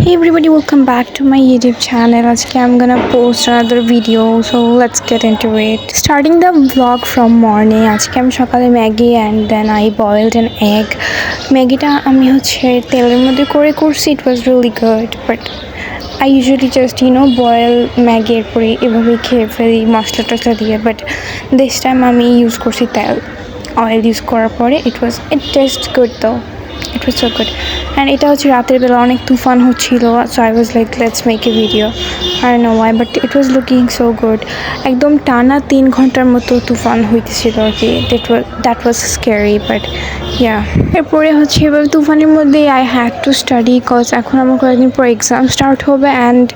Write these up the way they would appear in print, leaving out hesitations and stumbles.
Hey everybody, welcome back to my YouTube channel. Today I'm gonna post another video, so let's get into it. Starting the vlog from morning. Today I'm সকালে Maggie and then I boiled an egg. Maggie-টা আমি হচ্ছে তেলের মধ্যে করছি. It was really good, but I usually just boil Maggie এরপরে এভাবে খেয়ে ফেলি মশলা টশলা দিয়ে, but this time আমি use করছি তেল. Oil use করার পরে it tastes good though. It was so good. And এটা হচ্ছে রাতের বেলা অনেক তুফান হচ্ছিল, so I was like let's make a video. I don't know why, but it was looking so good. একদম টানা 3 ঘন্টার মতো তুফান হইতেছিল আর কি. That was scary, but yeah. এরপরে হচ্ছে এভাবে তুফানের মধ্যে I had to study cause এখন আমার কয়েকদিন পর এক্সাম স্টার্ট হবে and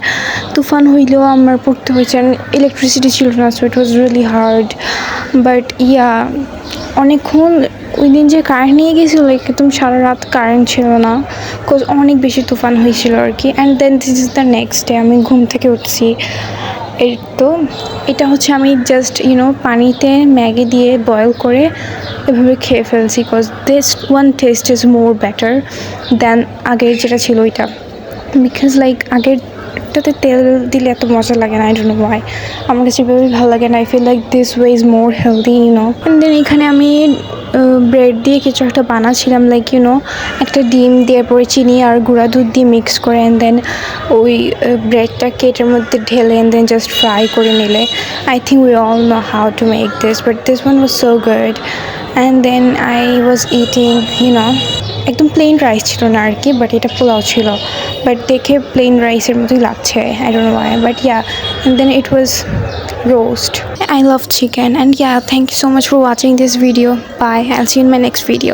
তুফান হইলেও আমার পড়তে হয়েছে and electricity ছিল না, so it was really hard. But yeah, অনেকক্ষণ ওই দিন যে কারেন্ট নিয়ে গেছিলো একদম সারা রাত কারেন্ট ছিল না বিকজ অনেক বেশি তুফান হয়েছিল আর কি। And then this is the next day আমি ঘুম থেকে উঠছি। এটা হচ্ছে আমি জাস্ট পানিতে ম্যাগি দিয়ে বয়েল করে এভাবে খেয়ে ফেলছি because this one test is more better than আগের যেটা ছিল ওইটা, বিকজ লাইক আগেরটাতে তেল দিলে এত মজা লাগে না, আই ডোন্ট নো ওয়াই, আমার কাছে এভাবেই ভালো লাগে না। I feel like this way is more healthy and then এখানে আমি ব্রেড দিয়ে কিছু একটা বানাচ্ছিলাম লাইক একটা ডিম দিয়ে পরে চিনি আর গুঁড়া দুধ দিয়ে মিক্স করে অ্যান্ড দেন ওই ব্রেডটা কেটের মধ্যে ঢেলে অ্যান্ড দেন জাস্ট ফ্রাই করে নিলে। I think we all know how to make this, but this one was so good. And then I was eating একদম প্লেন রাইস ছিল না আর কি, বাট এটা পোলাও ছিল, বাট দেখে প্লেন রাইসের মতোই লাগছে, I don't know Y, but yeah, and then it was roast. I love chicken, and yeah, thank you so much for watching this video. Bye, I'll see you in my next video.